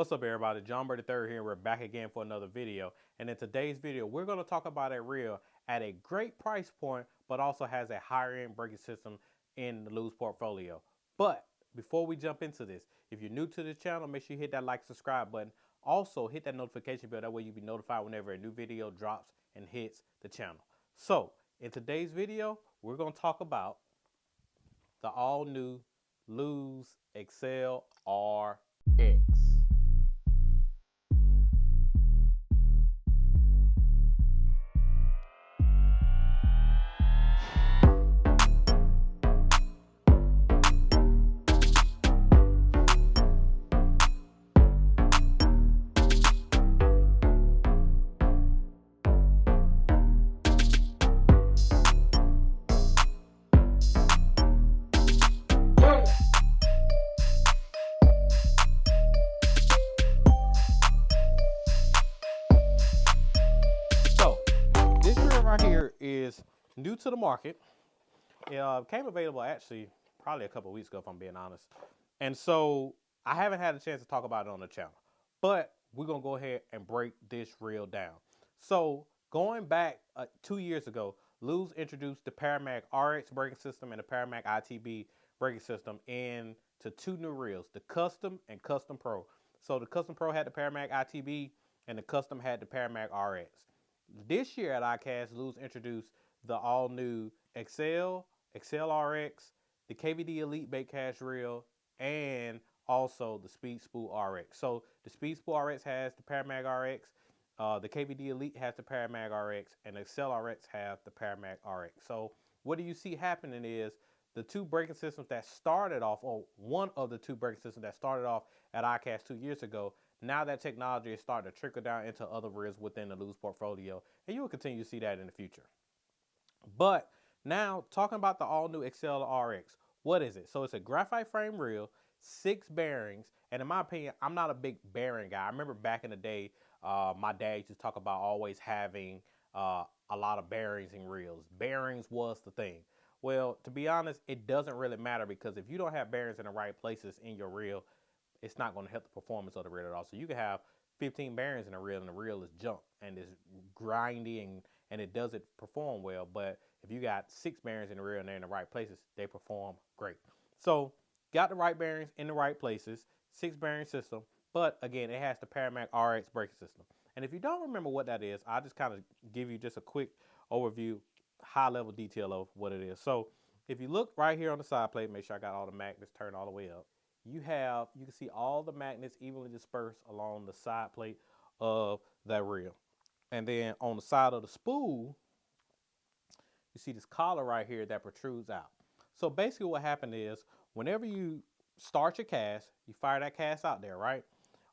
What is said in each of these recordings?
What's up, everybody? John Bird III here. We're back again for another video. And in today's video, we're going to talk about a reel at a great price point, but also has a higher end braking system in the Luz portfolio. But before we jump into this, if you're new to this channel, make sure you hit that like, subscribe button. Also, hit that notification bell. That way you'll be notified whenever a new video drops and hits the channel. So, in today's video, we're going to talk about the all new Luz Accel RX. So, this reel right here is new to the market. It came available actually probably a couple of weeks ago, if I'm being honest. And so I haven't had a chance to talk about it on the channel, but we're gonna go ahead and break this reel down. So going back 2 years ago, Luz introduced the Paramag RX braking system and the Paramag ITB braking system into two new reels, the Custom and Custom Pro. So the Custom Pro had the Paramag ITB and the Custom had the Paramag RX. This year at ICAST, Luz introduced the all-new Accel RX, the KVD Elite Bait Cash Reel, and also the Speed Spool RX. So the Speed Spool RX has the Paramag RX, the KVD Elite has the Paramag RX, and the Accel RX have the Paramag RX. So what do you see happening is the two braking systems that started off, or one of the two braking systems that started off at ICAST 2 years ago, now that technology is starting to trickle down into other reels within the Luz portfolio, and you will continue to see that in the future. But now, talking about the all-new Accel RX, what is it? So it's a graphite frame reel, 6 bearings, and in my opinion, I'm not a big bearing guy. I remember back in the day, my dad used to talk about always having a lot of bearings in reels. Bearings was the thing. Well, to be honest, it doesn't really matter, because if you don't have bearings in the right places in your reel, it's not going to help the performance of the reel at all. So you can have 15 bearings in a reel and the reel is junk and it's grindy and it doesn't perform well. But if you got 6 bearings in the reel and they're in the right places, they perform great. So got the right bearings in the right places, 6 bearing system. But again, it has the Paramag RX braking system. And if you don't remember what that is, I'll just kind of give you just a quick overview, high level detail of what it is. So if you look right here on the side plate, make sure I got all the magnets turned all the way up. You can see all the magnets evenly dispersed along the side plate of that reel. And then on the side of the spool, you see this collar right here that protrudes out. So basically what happened is, whenever you start your cast, you fire that cast out there, right?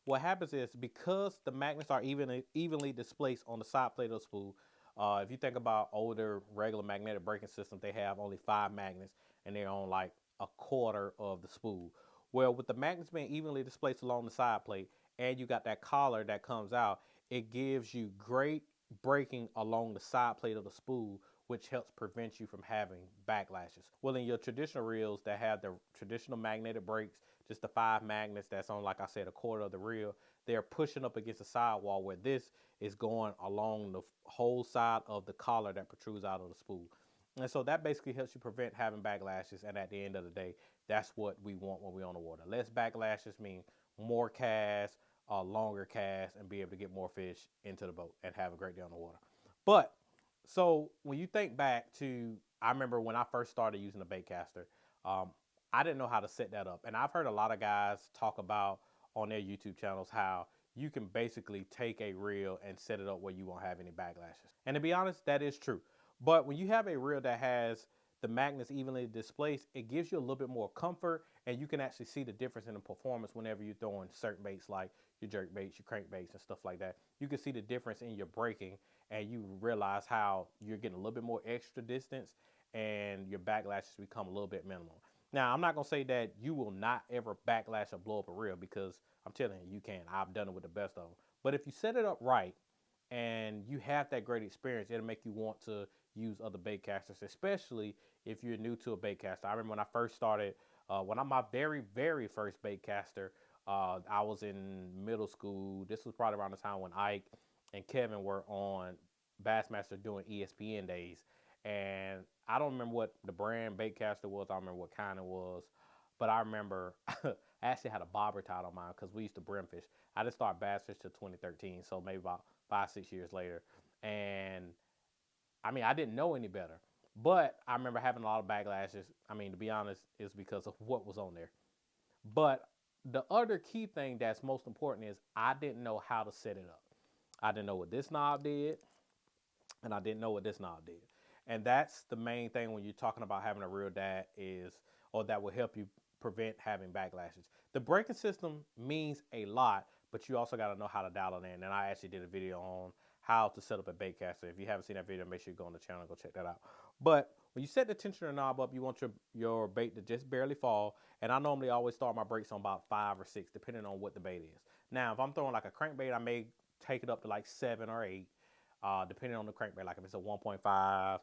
What happens is, because the magnets are evenly displaced on the side plate of the spool, if you think about older regular magnetic braking systems, they have only 5 magnets and they're on like a quarter of the spool. Well, with the magnets being evenly displaced along the side plate and you got that collar that comes out, it gives you great braking along the side plate of the spool, which helps prevent you from having backlashes. Well, in your traditional reels that have the traditional magnetic brakes, just the 5 magnets that's on, like I said, a quarter of the reel, they're pushing up against the sidewall, where this is going along the whole side of the collar that protrudes out of the spool. And so that basically helps you prevent having backlashes. And at the end of the day, that's what we want when we're on the water. Less backlashes mean more casts, longer casts, and be able to get more fish into the boat and have a great day on the water. But so when you think back to, I remember when I first started using the baitcaster, I didn't know how to set that up. And I've heard a lot of guys talk about on their YouTube channels how you can basically take a reel and set it up where you won't have any backlashes. And to be honest, that is true. But when you have a reel that has the magnets evenly displaced, it gives you a little bit more comfort, and you can actually see the difference in the performance whenever you're throwing certain baits like your jerk baits, your crank baits, and stuff like that. You can see the difference in your braking, and you realize how you're getting a little bit more extra distance and your backlashes become a little bit minimal. Now, I'm not going to say that you will not ever backlash or blow up a reel, because I'm telling you, you can. I've done it with the best of them. But if you set it up right and you have that great experience, it'll make you want to use other bait casters, especially if you're new to a bait caster. I remember when I first started, my very first bait caster, I was in middle school. This was probably around the time when Ike and Kevin were on Bassmaster doing ESPN days. And I don't remember what the brand baitcaster was. I don't remember what kind it was. But I remember I actually had a bobber tied on mine because we used to brim fish. I didn't start bass fish till 2013, so maybe about 5, 6 years later. And I mean, I didn't know any better. But I remember having a lot of backlashes. I mean, to be honest, it's because of what was on there. But the other key thing that's most important is I didn't know how to set it up. I didn't know what this knob did, and I didn't know what this knob did. And that's the main thing when you're talking about having a reel that is, or that will help you prevent having backlashes. The braking system means a lot, but you also got to know how to dial it in. And I actually did a video on how to set up a baitcaster. If you haven't seen that video, make sure you go on the channel and go check that out. But when you set the tensioner knob up, you want your bait to just barely fall. And I normally always start my brakes on about 5 or 6, depending on what the bait is. Now, if I'm throwing like a crankbait, I may take it up to like 7 or 8, depending on the crankbait. Like if it's a 1.5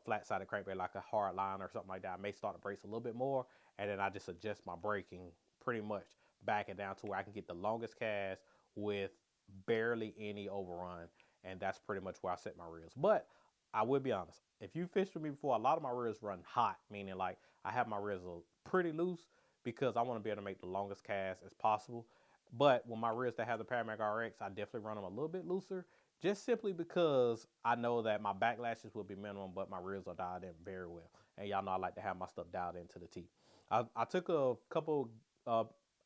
flat-sided crankbait, like a hard line or something like that, I may start the brakes a little bit more, and then I just adjust my braking pretty much, back it down to where I can get the longest cast with barely any overrun, and that's pretty much where I set my reels. But I will be honest, if you fished with me before, a lot of my reels run hot, meaning like I have my reels pretty loose because I want to be able to make the longest cast as possible. But when my reels that have the Paramag RX, I definitely run them a little bit looser, just simply because I know that my backlashes will be minimum, but my reels are dialed in very well. And y'all know I like to have my stuff dialed into the T. I took a couple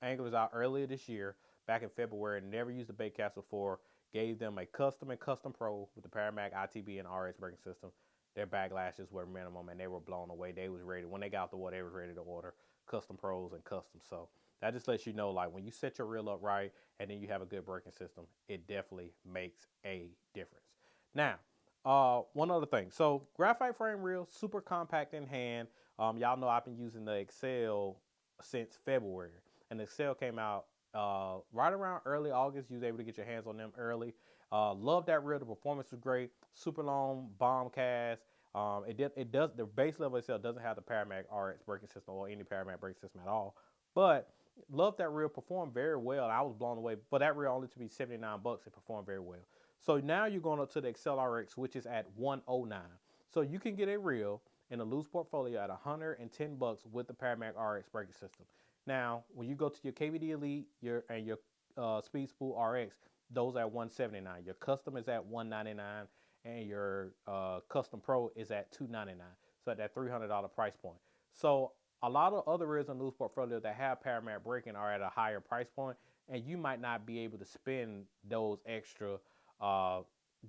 anglers out earlier this year, back in February, and never used the baitcaster before. Gave them a custom and custom pro with the Paramag ITB and RX braking system. Their backlashes were minimum, and they were blown away. They was ready. When they got out the water, they was ready to order custom pros and custom. So that just lets you know, like, when you set your reel up right and then you have a good braking system, it definitely makes a difference. Now, one other thing. So graphite frame reel, super compact in hand. Y'all know I've been using the Accel since February, and the Accel came out right around early August. You was able to get your hands on them early. Love that reel. The performance was great. Super long bomb cast. It does, the base level itself doesn't have the Paramag RX braking system or any Paramag braking system at all, but love that reel. Performed very well. I was blown away. For that reel only to be $79, it performed very well. So now you're going up to the Accel RX, which is at $109. So you can get a reel in a loose portfolio at $110 with the Paramag RX braking system. Now, when you go to your KVD Elite and your Speed Spool RX, those are at $179. Your custom is at $199, and your custom pro is at $299. So at that $300 price point. So a lot of other reels in loose portfolio that have Paramag braking are at a higher price point, and you might not be able to spend those extra,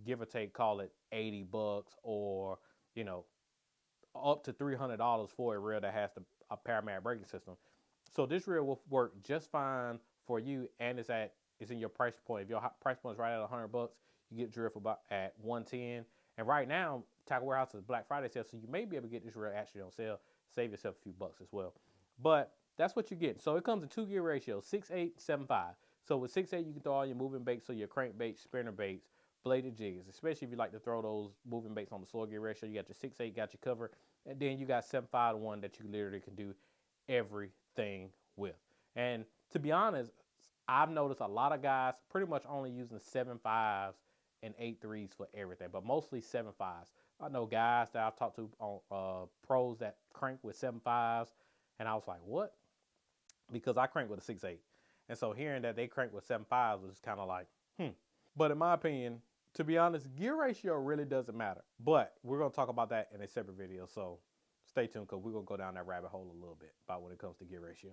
give or take, call it $80, or up to $300 for a reel that has a Paramag braking system. So this reel will work just fine for you, and it's in your price point. If your price point is right at $100, you get drill for about at $110. And right now, Tackle Warehouse is Black Friday sale, so you may be able to get this reel actually on sale. Save yourself a few bucks as well. But that's what you get. So it comes in 2 gear ratio, 6/8, 7/5. So with 6/8, you can throw all your moving baits, so your crankbaits, spinner baits, bladed jigs, especially if you like to throw those moving baits on the slow gear ratio. You got your 6/8, got you covered, and then you got 7/5 to 1 that you literally can do everything with. And to be honest, I've noticed a lot of guys pretty much only using 7/5s and 8/3s for everything, but mostly 7/5s. I know guys that I've talked to on pros that crank with 7/5s, and I was like, what? Because I crank with a 6/8. And so hearing that they crank with 7/5s was kind of like, But in my opinion, to be honest, gear ratio really doesn't matter. But we're going to talk about that in a separate video, so stay tuned, because we're going to go down that rabbit hole a little bit about when it comes to gear ratio.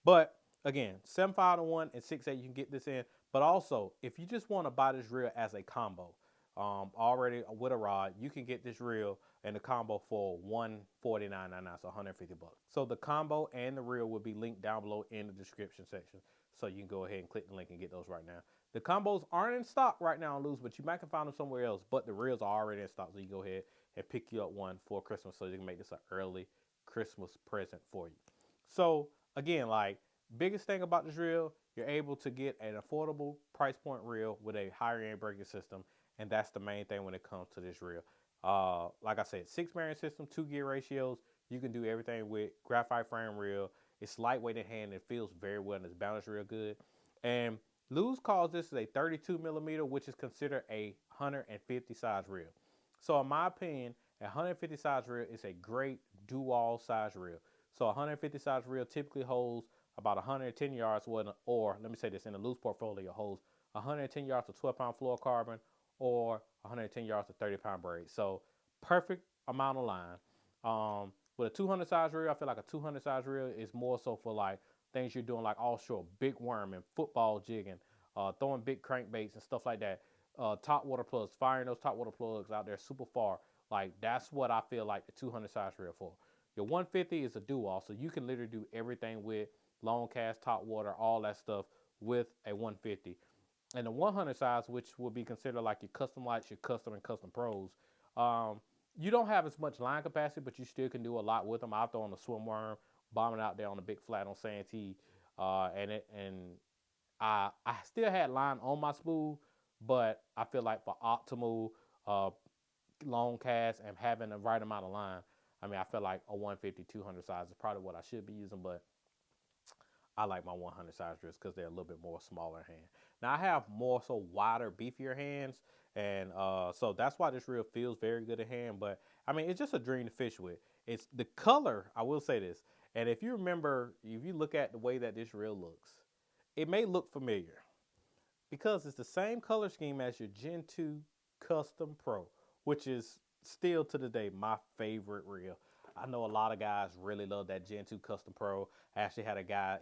But again, 7/5 to 1 and 6/8, you can get this in. But also, if you just want to buy this reel as a combo, already with a rod, you can get this reel and the combo for $149.99, so $150. So the combo and the reel will be linked down below in the description section, so you can go ahead and click the link and get those right now. The combos aren't in stock right now on loose, but you might can find them somewhere else. But the reels are already in stock, so you go ahead and pick you up one for Christmas, so you can make this an early Christmas present for you. So again, like, biggest thing about this reel, you're able to get an affordable price point reel with a higher end braking system, and that's the main thing when it comes to this reel. Like I said, 6 bearing system, 2 gear ratios. You can do everything with graphite frame reel. It's lightweight in hand. It feels very well and it's balanced real good. And Luz calls this a 32 millimeter, which is considered a 150 size reel. So in my opinion, a 150 size reel is a great dual size reel. So a 150 size reel typically holds about 110 yards, or let me say this, in a Luz portfolio holds 110 yards of 12-pound fluorocarbon or 110 yards of 30-pound braid. So perfect amount of line. With a 200 size reel, I feel like a 200 size reel is more so for like things you're doing like offshore, big worming, football jigging, throwing big crankbaits and stuff like that. Top water plugs, firing those top water plugs out there super far. Like that's what I feel like the 200 size reel for. Your 150 is a do-all, so you can literally do everything with long cast, top water, all that stuff with a 150. And the 100 size, which would be considered like your custom lights, your custom and custom pros, you don't have as much line capacity, but you still can do a lot with them. I'll throw on a swim worm, bombing out there on the big flat on Santee, and I still had line on my spool, but I feel like for optimal long cast and having the right amount of line, I mean, I feel like a 150, 200 size is probably what I should be using, but I like my 100 size drills because they're a little bit more smaller in hand. Now I have more so wider, beefier hands, and so that's why this reel feels very good in hand. But I mean, it's just a dream to fish with. It's the color. I will say this, and if you remember, if you look at the way that this reel looks, it may look familiar because it's the same color scheme as your Gen 2 Custom Pro, which is still to the day my favorite reel. I know a lot of guys really love that Gen 2 Custom Pro. I actually had a guy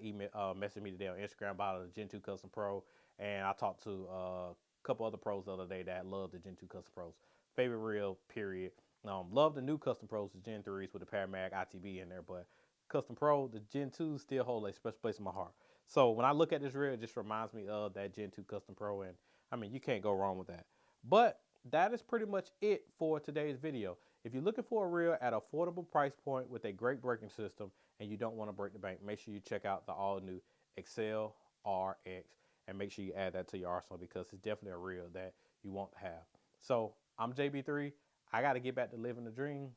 message me today on Instagram about the Gen 2 Custom Pro, and I talked to a couple other pros the other day that love the Gen 2 Custom Pros. Favorite reel, period. Love the new Custom Pros, the Gen 3s with the Paramag ITB in there, but Custom Pro, the Gen 2 still hold a special place in my heart. So when I look at this reel, it just reminds me of that Gen 2 Custom Pro, and I mean, you can't go wrong with that. But that is pretty much it for today's video. If you're looking for a reel at an affordable price point with a great braking system and you don't want to break the bank, make sure you check out the all-new Accel RX and make sure you add that to your arsenal because it's definitely a reel that you want to have. So I'm JB3. I got to get back to living the dream.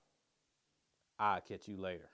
I'll catch you later.